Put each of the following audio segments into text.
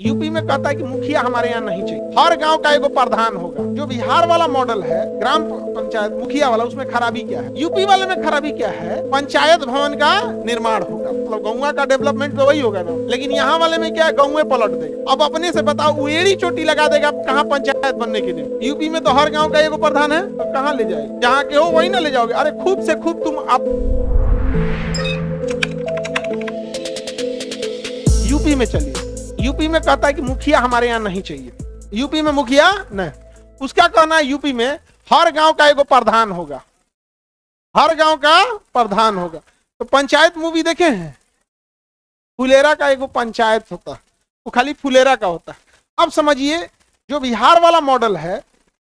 UP में कहता है कि मुखिया हमारे यहाँ नहीं चाहिए, हर गांव का एगो प्रधान होगा। जो बिहार वाला मॉडल है ग्राम पंचायत मुखिया वाला, उसमें खराबी क्या है? यूपी वाले में खराबी क्या है? पंचायत भवन का निर्माण होगा, मतलब गाँव का डेवलपमेंट तो वही होगा ना। लेकिन यहाँ वाले में क्या है, गाँव पलट देगा। अब अपने से बताओ, उड़ी चोटी लगा देगा कहाँ पंचायत बनने के लिए। यूपी में तो हर गाँव का एगो प्रधान है, तो कहाँ ले जाएगा? जहाँ के हो वही ना ले जाओगे। अरे खूब से खूब तुम आप यूपी में चलिए। यूपी में कहता है कि मुखिया हमारे यहाँ नहीं चाहिए, यूपी में मुखिया नहीं। उसका कहना है यूपी में हर गांव का एगो प्रधान होगा, हर गांव का प्रधान होगा। तो पंचायत मूवी देखे हैं, फुलेरा का एगो पंचायत होता, वो खाली फुलेरा का होता। अब समझिए, जो बिहार वाला मॉडल है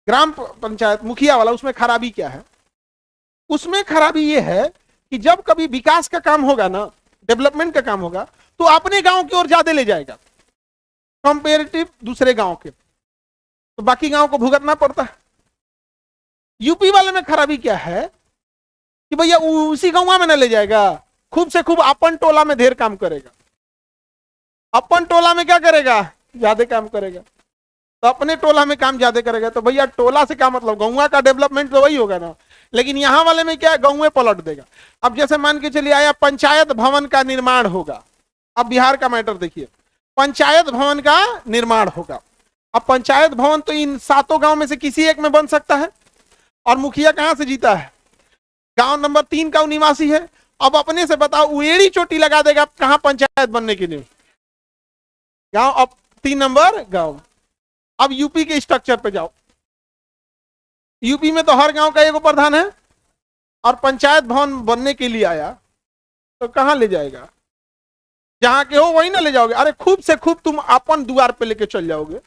ग्राम पंचायत मुखिया वाला, उसमें खराबी क्या है? उसमें खराबी ये है कि जब कभी विकास का काम होगा ना, डेवलपमेंट का काम होगा, तो अपने गांव की ओर ज्यादा ले जाएगा कंपेरेटिव दूसरे गांव के, तो बाकी गांव को भुगतना पड़ता है। यूपी वाले में खराबी क्या है कि भैया उसी गांव में ना ले जाएगा, खूब से खूब अपन टोला में ढेर काम करेगा। अपन टोला में क्या करेगा? ज्यादा काम करेगा। तो अपने टोला में काम ज्यादा करेगा, तो भैया टोला से क्या मतलब, गांव का डेवलपमेंट तो वही होगा ना। लेकिन यहाँ वाले में क्या है, गांव पलट देगा। अब जैसे मान के चलिए आया पंचायत भवन का निर्माण होगा। अब बिहार का मैटर देखिए, पंचायत भवन का निर्माण होगा। अब पंचायत भवन तो इन 7 गांव में से किसी एक में बन सकता है, और मुखिया कहां से जीता है? गांव नंबर 3 का निवासी है। अब अपने से बताओ, उड़ी चोटी लगा देगा कहां पंचायत बनने के लिए? गांव अब 3 नंबर गांव। अब यूपी के स्ट्रक्चर पे जाओ, यूपी में तो हर गांव का एगो प्रधान है, और पंचायत भवन बनने के लिए आया, तो कहां ले जाएगा? जहां के हो वही ना ले जाओगे। अरे खूब से खूब तुम अपन द्वार पे लेके चल जाओगे,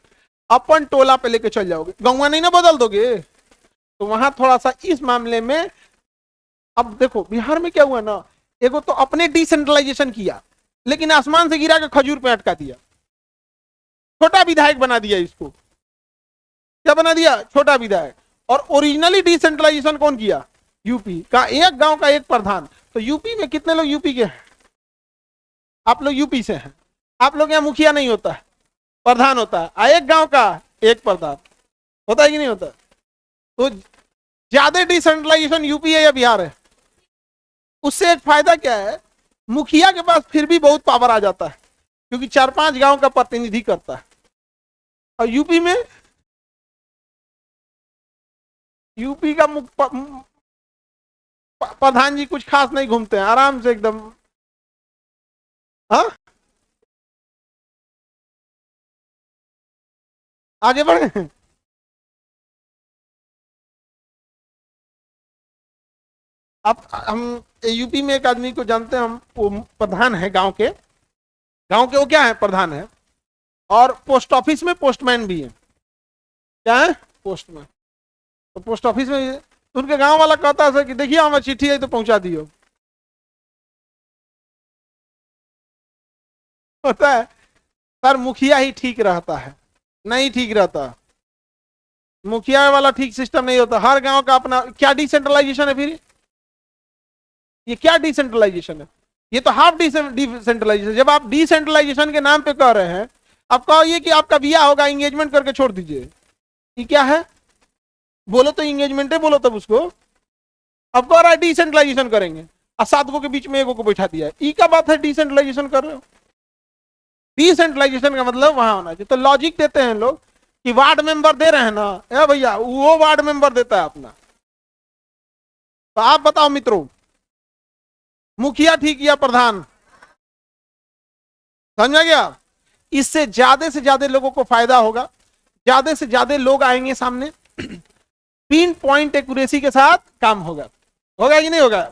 अपन टोला पे लेके चल जाओगे, गाँव नहीं ना बदल दोगे। तो वहां थोड़ा सा इस मामले में, अब देखो बिहार में क्या हुआ ना, एगो तो अपने डिसेंट्रलाइजेशन किया, लेकिन आसमान से गिरा के खजूर पे अटका दिया, छोटा विधायक बना दिया इसको। क्या बना दिया? छोटा विधायक। और ओरिजिनली डिसेंट्रलाइजेशन कौन किया? यूपी का, एक गांव का एक प्रधान। तो यूपी में कितने लोग यूपी के हैं? आप लोग यूपी से हैं, आप लोग यहाँ मुखिया नहीं होता है, प्रधान होता है। एक गांव का एक प्रधान होता है कि नहीं होता? तो ज्यादा डिसेंट्रलाइजेशन यूपी है या बिहार है? उससे एक फायदा क्या है, मुखिया के पास फिर भी बहुत पावर आ जाता है, क्योंकि 4-5 गांव का प्रतिनिधि करता है। और यूपी में, यूपी का प्रधान जी कुछ खास नहीं घूमते हैं, आराम से एकदम। हाँ, आगे बढ़े। अब हम यूपी में एक आदमी को जानते हैं हम, वो प्रधान है गांव के। गांव के वो क्या है? प्रधान है, और पोस्ट ऑफिस में पोस्टमैन भी है। क्या है? पोस्टमैन। तो पोस्ट ऑफिस में उनके गांव वाला कहता है कि देखिए हमारी चिट्ठी है तो पहुंचा दियो। होता है सर, मुखिया ही ठीक रहता है, नहीं ठीक रहता। मुखिया वाला ठीक सिस्टम नहीं होता, हर गांव का अपना। क्या डिसेंट्रलाइजेशन है फिर? ये क्या डिसेंट्रलाइजेशन है? ये तो हाफ डिसेंट्रलाइजेशन। जब आप डिसेंट्रलाइजेशन के नाम पे कह रहे हैं, आप कहो ये कि आपका बिया होगा, एंगेजमेंट करके छोड़ दीजिए, ये क्या है? बोलो तो एंगेजमेंट है, बोलो तब उसको। अब कह रहा है डिसेंट्रलाइजेशन करेंगे, और 7 गो के बीच में एगो को बैठा दिया है। ई का बात है डिसेंट्रलाइजेशन कर रहे हो? डिसेंट्रलाइजेशन का मतलब वहां होना चाहिए। तो लॉजिक देते हैं लोग कि वार्ड मेंबर दे रहे हैं ना, ए भैया वो वार्ड मेंबर देता है अपना। तो आप बताओ मित्रों, मुखिया ठीक या प्रधान? समझा गया? इससे ज्यादा लोगों को फायदा होगा, ज्यादा से ज्यादा लोग आएंगे सामने, पिन पॉइंट एक्यूरेसी के साथ काम होगा। होगा कि नहीं होगा?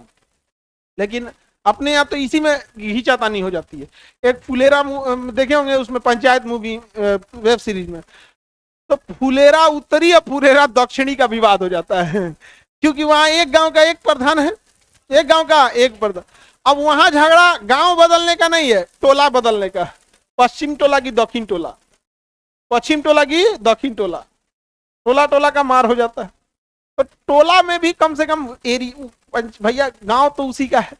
लेकिन अपने यहाँ तो इसी में घींचातानी हो जाती है। एक फुलेरा देखे होंगे, उसमें पंचायत मूवी वेब सीरीज में, तो फुलेरा उत्तरी और फुलेरा दक्षिणी का विवाद हो जाता है, क्योंकि वहां एक गांव का एक प्रधान है, एक गांव का एक प्रधान। अब वहां झगड़ा गांव बदलने का नहीं है, टोला बदलने का। पश्चिम टोला की दक्षिण टोला, पश्चिम टोला की दक्षिण टोला, टोला टोला का मार हो जाता है। तो टोला में भी कम से कम भैया गांव तो उसी का है,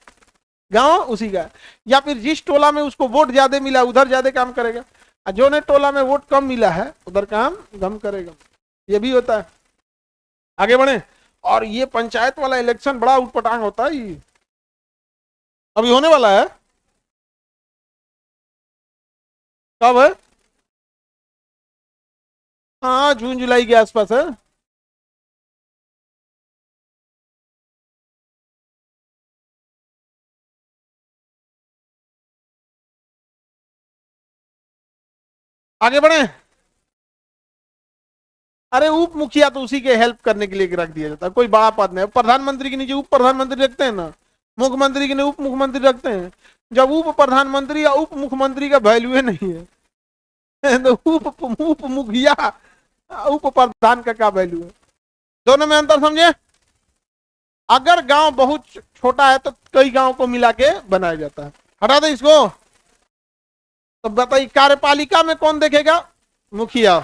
गांव उसी का है। या फिर जिस टोला में उसको वोट ज्यादा मिला उधर ज्यादा काम करेगा। और जो ने टोला में वोट कम मिला है उधर काम गम करेगा, ये भी होता है। आगे बढ़े। और ये पंचायत वाला इलेक्शन बड़ा उटपटांग होता है, ये अभी होने वाला है। कब है? हाँ, जून जुलाई के आसपास है। आगे बढ़े। अरे उप मुखिया तो उसी के हेल्प करने के लिए रख दिया जाता है, कोई बड़ा पद नहीं। प्रधानमंत्री के नीचे उप प्रधानमंत्री रखते हैं ना, मुख्यमंत्री के नीचे उप मुख्यमंत्री रखते हैं। जब उप प्रधानमंत्री या उप मुख्यमंत्री का वैल्यू नहीं है तो उप मुखिया उप प्रधान का क्या वैल्यू है? दोनों में अंतर समझे। अगर गांव बहुत छोटा है तो कई गांव को मिला के बनाया जाता है। हटा दे इसको। तो बताइए कार्यपालिका में कौन देखेगा? मुखिया।